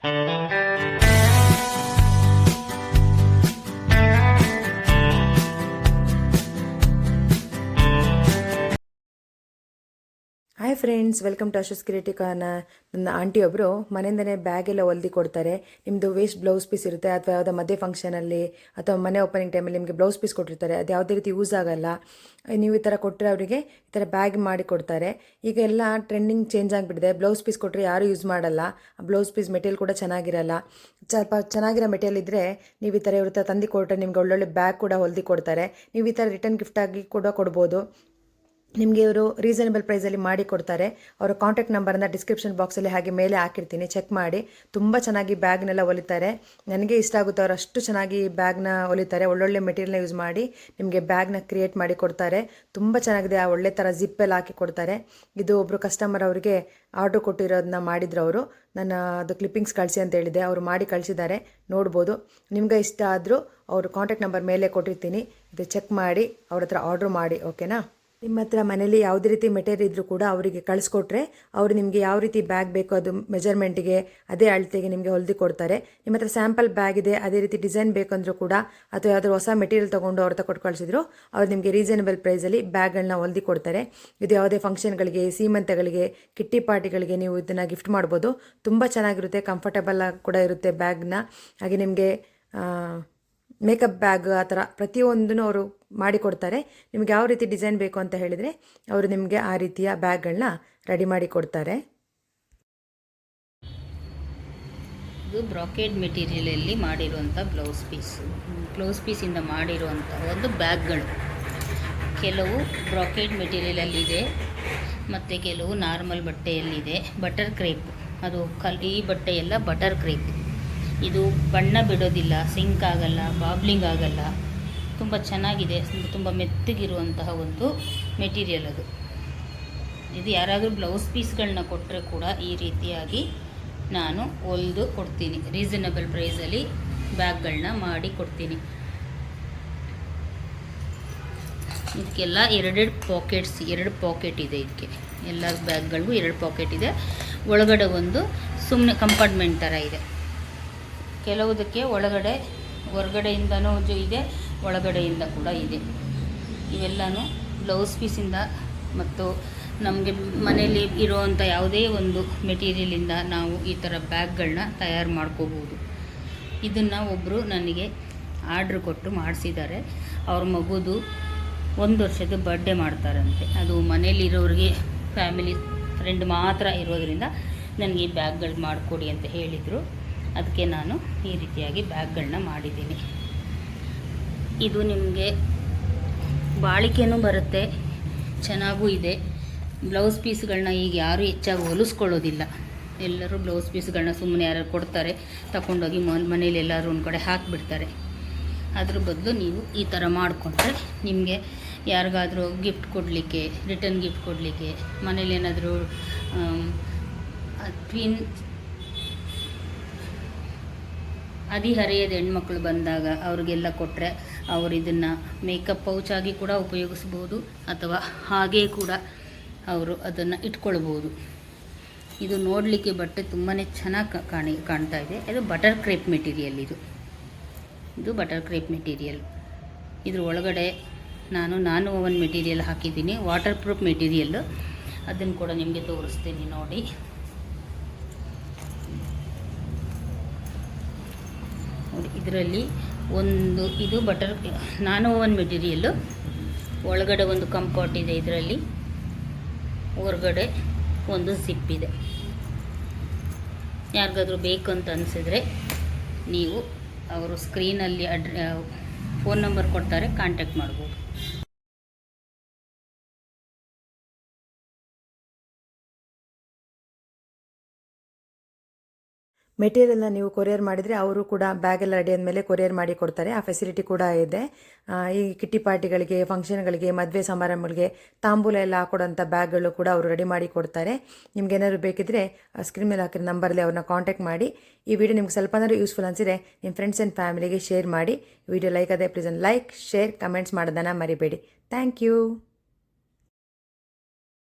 Hi friends, welcome to Asho's creative corner. ನನ್ನ aunty ಒಬ್ಬರು ಮನೆಯಿಂದನೇ ಬ್ಯಾಗ್ ಎಲ್ಲ ಹೊಲ್ದಿ ಕೊಡ್ತಾರೆ. ನಿಮ್ಮದು ವೇಸ್ಟ್ ಬ್ಲೌಸ್ ಪೀಸ್ ಇರುತ್ತೆ ಅಥವಾ ಯಾವುದೋ ಮದುವೆ ಫಂಕ್ಷನಲ್ಲಿ ಅಥವಾ ಮನೆ ಓಪನಿಂಗ್ ಟೈಮಲ್ಲಿ ನಿಮಗೆ ಬ್ಲೌಸ್ ಪೀಸ್ ಕೊಟ್ಟಿರ್ತಾರೆ. ಅದು ಯಾವುದೇ ರೀತಿ ಯೂಸ್ ಆಗಲ್ಲ. ನೀವು ಈ ಥರ ಕೊಟ್ಟರೆ ಅವರಿಗೆ ಈ ಥರ ಬ್ಯಾಗ್ ಮಾಡಿ ಕೊಡ್ತಾರೆ. ಈಗ ಎಲ್ಲ ಟ್ರೆಂಡಿಂಗ್ ಚೇಂಜ್ ಆಗಿಬಿಟ್ಟಿದೆ. ಬ್ಲೌಸ್ ಪೀಸ್ ಕೊಟ್ಟರೆ ಯಾರೂ ಯೂಸ್ ಮಾಡಲ್ಲ. ಆ ಬ್ಲೌಸ್ ಪೀಸ್ ಮೆಟೀರಿಯಲ್ ಕೂಡ ಚೆನ್ನಾಗಿರಲ್ಲ. ಸ್ವಲ್ಪ ಚೆನ್ನಾಗಿರೋ ಮೆಟೀರಿಯಲ್ ಇದ್ದರೆ ನೀವು ಈ ಥರ ಇರುತ್ತೆ ತಂದು ಕೊಟ್ಟರೆ ನಿಮ್ಗೆ ಒಳ್ಳೊಳ್ಳೆ ಬ್ಯಾಗ್ ಕೂಡ ಹೊಲ್ದಿ ಕೊಡ್ತಾರೆ. ನೀವು ಈ ಥರ ರಿಟರ್ನ್ ಗಿಫ್ಟಾಗಿ ಕೂಡ ಕೊಡ್ಬೋದು. ನಿಮಗೆ ಇವರು ರೀಸನಬಲ್ ಪ್ರೈಸಲ್ಲಿ ಮಾಡಿ ಕೊಡ್ತಾರೆ. ಅವರ ಕಾಂಟ್ಯಾಕ್ಟ್ ನಂಬರನ್ನು ಡಿಸ್ಕ್ರಿಪ್ಷನ್ ಬಾಕ್ಸಲ್ಲಿ ಹಾಗೆ ಮೇಲೆ ಹಾಕಿರ್ತೀನಿ, ಚೆಕ್ ಮಾಡಿ. ತುಂಬ ಚೆನ್ನಾಗಿ ಬ್ಯಾಗ್ನೆಲ್ಲ ಹೊಲಿತಾರೆ. ನನಗೆ ಇಷ್ಟ ಆಗುತ್ತೆ. ಅವರು ಅಷ್ಟು ಚೆನ್ನಾಗಿ ಬ್ಯಾಗ್ನ ಹೊಲಿತಾರೆ. ಒಳ್ಳೊಳ್ಳೆ ಮೆಟೀರಿಯಲ್ನ ಯೂಸ್ ಮಾಡಿ ನಿಮಗೆ ಬ್ಯಾಗ್ನ ಕ್ರಿಯೇಟ್ ಮಾಡಿ ಕೊಡ್ತಾರೆ. ತುಂಬ ಚೆನ್ನಾಗಿದೆ. ಆ ಒಳ್ಳೆ ಥರ ಜಿಪ್ಪೆಲ್ಲ ಹಾಕಿ ಕೊಡ್ತಾರೆ. ಇದು ಒಬ್ಬರು ಕಸ್ಟಮರ್ ಅವರಿಗೆ ಆರ್ಡ್ರ್ ಕೊಟ್ಟಿರೋದನ್ನ ಮಾಡಿದ್ರು. ಅವರು ನನ್ನ ಅದು ಕ್ಲಿಪ್ಪಿಂಗ್ಸ್ ಕಳಿಸಿ ಅಂತ ಹೇಳಿದೆ. ಅವರು ಮಾಡಿ ಕಳಿಸಿದ್ದಾರೆ, ನೋಡ್ಬೋದು. ನಿಮ್ಗೆ ಇಷ್ಟ ಆದರೂ ಅವರು ಕಾಂಟ್ಯಾಕ್ಟ್ ನಂಬರ್ ಮೇಲೆ ಕೊಟ್ಟಿರ್ತೀನಿ, ಇದು ಚೆಕ್ ಮಾಡಿ ಅವ್ರ ಹತ್ರ ಆರ್ಡ್ರ್ ಮಾಡಿ. ಓಕೆನಾ? ನಿಮ್ಮ ಹತ್ರ ಮನೇಲಿ ಯಾವುದೇ ರೀತಿ ಮೆಟೀರಿಯಲ್ ಇದ್ದರೂ ಕೂಡ ಅವರಿಗೆ ಕಳಿಸ್ಕೊಟ್ರೆ ಅವರು ನಿಮಗೆ ಯಾವ ರೀತಿ ಬ್ಯಾಗ್ ಬೇಕೋ ಅದು ಮೆಜರ್ಮೆಂಟಿಗೆ ಅದೇ ಅಳತೆಗೆ ನಿಮಗೆ ಹೊಲ್ದಿ ಕೊಡ್ತಾರೆ. ನಿಮ್ಮ ಹತ್ರ ಸ್ಯಾಂಪಲ್ ಬ್ಯಾಗ್ ಇದೆ, ಅದೇ ರೀತಿ ಡಿಸೈನ್ ಬೇಕಂದ್ರೂ ಕೂಡ ಅಥವಾ ಯಾವುದಾದ್ರು ಹೊಸ ಮೆಟೀರಿಯಲ್ ತೊಗೊಂಡು ಅವ್ರ ಹತ್ರ ಕೊಟ್ಟು ಕಳಿಸಿದ್ರು ಅವ್ರು ನಿಮಗೆ ರೀಸನಬಲ್ ಪ್ರೈಸಲ್ಲಿ ಬ್ಯಾಗ್ಗಳನ್ನ ಹೊಲ್ದಿ ಕೊಡ್ತಾರೆ. ಇದು ಯಾವುದೇ ಫಂಕ್ಷನ್ಗಳಿಗೆ, ಸೀಮಂತಗಳಿಗೆ, ಕಿಟ್ಟಿ ಪಾರ್ಟಿಗಳಿಗೆ ನೀವು ಇದನ್ನು ಗಿಫ್ಟ್ ಮಾಡ್ಬೋದು. ತುಂಬ ಚೆನ್ನಾಗಿರುತ್ತೆ, ಕಂಫರ್ಟಬಲ್ ಕೂಡ ಇರುತ್ತೆ ಬ್ಯಾಗ್ನ. ಹಾಗೆ ನಿಮಗೆ ಮೇಕಪ್ ಬ್ಯಾಗ್ ಆ ಥರ ಪ್ರತಿಯೊಂದನ್ನು ಅವರು ಮಾಡಿಕೊಡ್ತಾರೆ. ನಿಮಗೆ ಯಾವ ರೀತಿ ಡಿಸೈನ್ ಬೇಕು ಅಂತ ಹೇಳಿದರೆ ಅವರು ನಿಮಗೆ ಆ ರೀತಿಯ ಬ್ಯಾಗ್ಗಳನ್ನ ರೆಡಿ ಮಾಡಿ ಕೊಡ್ತಾರೆ. ಇದು ಬ್ರಾಕೆಡ್ ಮೆಟೀರಿಯಲಲ್ಲಿ ಮಾಡಿರುವಂಥ ಬ್ಲೌಸ್ ಪೀಸಿಂದ ಮಾಡಿರುವಂಥ ಒಂದು ಬ್ಯಾಗ್ಗಳು. ಕೆಲವು ಬ್ರಾಕೆಡ್ ಮೆಟೀರಿಯಲಲ್ಲಿದೆ ಮತ್ತು ಕೆಲವು ನಾರ್ಮಲ್ ಬಟ್ಟೆಯಲ್ಲಿದೆ. ಬಟರ್ ಕ್ರೇಪ್, ಅದು ಈ ಬಟ್ಟೆಯೆಲ್ಲ ಬಟರ್ ಕ್ರೇಪ್. ಇದು ಬಣ್ಣ ಬಿಡೋದಿಲ್ಲ, ಸಿಂಕ್ ಆಗಲ್ಲ, ಬಾಬ್ಲಿಂಗ್ ಆಗಲ್ಲ. ತುಂಬ ಚೆನ್ನಾಗಿದೆ, ತುಂಬ ಮೆತ್ತಗಿರುವಂತಹ ಒಂದು ಮೆಟೀರಿಯಲ್ ಅದು. ಇದು ಯಾರಾದರೂ ಬ್ಲೌಸ್ ಪೀಸ್ಗಳನ್ನ ಕೊಟ್ಟರೆ ಕೂಡ ಈ ರೀತಿಯಾಗಿ ನಾನು ಹೊಲಿದು ಕೊಡ್ತೀನಿ. ರೀಸನಬಲ್ ಪ್ರೈಸಲ್ಲಿ ಬ್ಯಾಗ್ಗಳನ್ನ ಮಾಡಿ ಕೊಡ್ತೀನಿ. ಇದಕ್ಕೆಲ್ಲ ಎರಡು ಪಾಕೆಟ್ ಇದೆ. ಇದಕ್ಕೆ ಎಲ್ಲ ಬ್ಯಾಗ್ಗಳಿಗೂ 2 ಪಾಕೆಟ್ ಇದೆ. ಒಳಗಡೆ ಒಂದು ಸುಮ್ಮನೆ ಕಂಪಾರ್ಟ್ಮೆಂಟ್ ಥರ ಇದೆ. ಕೆಲವುದಕ್ಕೆ ಹೊರಗಡೆಯಿಂದನೂ ಇದೆ, ಒಳಗಡೆಯಿಂದ ಕೂಡ ಇದೆ. ಇವೆಲ್ಲನೂ ಬ್ಲೌಸ್ ಪೀಸಿಂದ ಮತ್ತು ನಮಗೆ ಮನೆಯಲ್ಲಿ ಇರುವಂಥ ಯಾವುದೇ ಒಂದು ಮೆಟೀರಿಯಲಿಂದ ನಾವು ಈ ಥರ ಬ್ಯಾಗ್ಗಳನ್ನ ತಯಾರು ಮಾಡ್ಕೋಬೋದು. ಇದನ್ನು ಒಬ್ಬರು ನನಗೆ ಆರ್ಡ್ರ್ ಕೊಟ್ಟು ಮಾಡಿಸಿದ್ದಾರೆ. ಅವ್ರ ಮಗುದು 1 ವರ್ಷದ ಬರ್ಡೇ ಮಾಡ್ತಾರಂತೆ. ಅದು ಮನೇಲಿರೋರಿಗೆ ಫ್ಯಾಮಿಲಿ ಫ್ರೆಂಡ್ ಮಾತ್ರ ಇರೋದರಿಂದ ನನಗೆ ಈ ಬ್ಯಾಗ್ಗಳು ಮಾಡಿಕೊಡಿ ಅಂತ ಹೇಳಿದರು. ಅದಕ್ಕೆ ನಾನು ಈ ರೀತಿಯಾಗಿ ಬ್ಯಾಗ್ಗಳನ್ನ ಮಾಡಿದ್ದೀನಿ. ಇದು ನಿಮಗೆ ಬಾಳಿಕೆನೂ ಬರುತ್ತೆ, ಚೆನ್ನಾಗೂ ಇದೆ. ಬ್ಲೌಸ್ ಪೀಸ್ಗಳನ್ನ ಈಗ ಯಾರೂ ಹೆಚ್ಚಾಗಿ ಹೊಲಿಸ್ಕೊಳ್ಳೋದಿಲ್ಲ. ಎಲ್ಲರೂ ಬ್ಲೌಸ್ ಪೀಸ್ಗಳನ್ನ ಸುಮ್ಮನೆ ಯಾರು ಕೊಡ್ತಾರೆ, ತಗೊಂಡೋಗಿ ಮನೇಲಿ ಎಲ್ಲರೂ ಒಂದು ಕಡೆ ಹಾಕಿಬಿಡ್ತಾರೆ. ಅದ್ರ ಬದಲು ನೀವು ಈ ಥರ ಮಾಡಿಕೊಂಡ್ರೆ ನಿಮಗೆ ಯಾರಿಗಾದರೂ ಗಿಫ್ಟ್ ಕೊಡಲಿಕ್ಕೆ, ರಿಟರ್ನ್ ಗಿಫ್ಟ್ ಕೊಡಲಿಕ್ಕೆ, ಮನೇಲಿ ಏನಾದರೂ ಹದಿಹರೆಯದ ಹೆಣ್ಮಕ್ಳು ಬಂದಾಗ ಅವ್ರಿಗೆಲ್ಲ ಕೊಟ್ಟರೆ ಅವರು ಇದನ್ನು ಮೇಕಪ್ ಪೌಚಾಗಿ ಕೂಡ ಉಪಯೋಗಿಸ್ಬೋದು ಅಥವಾ ಹಾಗೇ ಕೂಡ ಅವರು ಅದನ್ನು ಇಟ್ಕೊಳ್ಬೋದು. ಇದು ನೋಡಲಿಕ್ಕೆ ಬಟ್ಟೆ ತುಂಬಾ ಚೆನ್ನಾಗಿ ಕಾಣ್ತಾ ಇದೆ. ಇದು ಬಟರ್ ಕ್ರೇಪ್ ಮೆಟೀರಿಯಲ್. ಇದು ಬಟರ್ ಕ್ರೇಪ್ ಮೆಟೀರಿಯಲ್. ಇದ್ರ ಒಳಗಡೆ ನಾನು ಓವನ್ ಮೆಟೀರಿಯಲ್ ಹಾಕಿದ್ದೀನಿ, ವಾಟರ್ ಪ್ರೂಫ್ ಮೆಟೀರಿಯಲ್ಲು. ಅದನ್ನು ಕೂಡ ನಿಮಗೆ ತೋರಿಸ್ತೀನಿ ನೋಡಿ. ಇದರಲ್ಲಿ ಇದು ನಾನು ಓವನ್ ಮೆಟೀರಿಯಲ್ಲು. ಒಳಗಡೆ ಒಂದು ಕಂಫರ್ಟ್ ಇದೆ, ಇದರಲ್ಲಿ ಹೊರಗಡೆ ಒಂದು ಜಿಪ್ ಇದೆ. ಯಾರಿಗಾದರೂ ಬೇಕು ಅಂತ ಅನಿಸಿದ್ರೆ ನೀವು ಅವರು ಸ್ಕ್ರೀನಲ್ಲಿ ಫೋನ್ ನಂಬರ್ ಕೊಡ್ತಾರೆ, ಕಾಂಟ್ಯಾಕ್ಟ್ ಮಾಡ್ಬೋದು. ಮೆಟೀರಿಯಲ್ನ ನೀವು ಕೊರಿಯರ್ ಮಾಡಿದರೆ ಅವರು ಕೂಡ ಬ್ಯಾಗೆಲ್ಲ ರೆಡಿ ಆದಮೇಲೆ ಕೊರಿಯರ್ ಮಾಡಿ ಕೊಡ್ತಾರೆ. ಆ ಫೆಸಿಲಿಟಿ ಕೂಡ ಇದೆ. ಈ ಕಿಟ್ಟಿ ಪಾರ್ಟಿಗಳಿಗೆ, ಫಂಕ್ಷನ್ಗಳಿಗೆ, ಮದುವೆ ಸಮಾರಂಭಗಳಿಗೆ ತಾಂಬೂಲ ಎಲ್ಲ ಹಾಕೊಡೋಂಥ ಬ್ಯಾಗ್ಗಳು ಕೂಡ ಅವರು ರೆಡಿ ಮಾಡಿ ಕೊಡ್ತಾರೆ. ನಿಮ್ಗೆ ಏನಾದರೂ ಬೇಕಿದ್ದರೆ ಸ್ಕ್ರೀನ್ ಮೇಲೆ ಹಾಕಿರೋ ನಂಬರಲ್ಲಿ ಅವ್ರನ್ನ ಕಾಂಟ್ಯಾಕ್ಟ್ ಮಾಡಿ. ಈ ವಿಡಿಯೋ ನಿಮ್ಗೆ ಸ್ವಲ್ಪನಾದರೂ ಯೂಸ್ಫುಲ್ ಅನಿಸಿದರೆ ನಿಮ್ಮ ಫ್ರೆಂಡ್ಸ್ ಆ್ಯಂಡ್ ಫ್ಯಾಮಿಲಿಗೆ ಶೇರ್ ಮಾಡಿ. ವಿಡಿಯೋ ಲೈಕ್ ಆದರೆ ಪ್ಲೀಸ್ ಲೈಕ್, ಶೇರ್, ಕಮೆಂಟ್ಸ್ ಮಾಡೋದನ್ನು ಮರಿಬೇಡಿ. Thank you.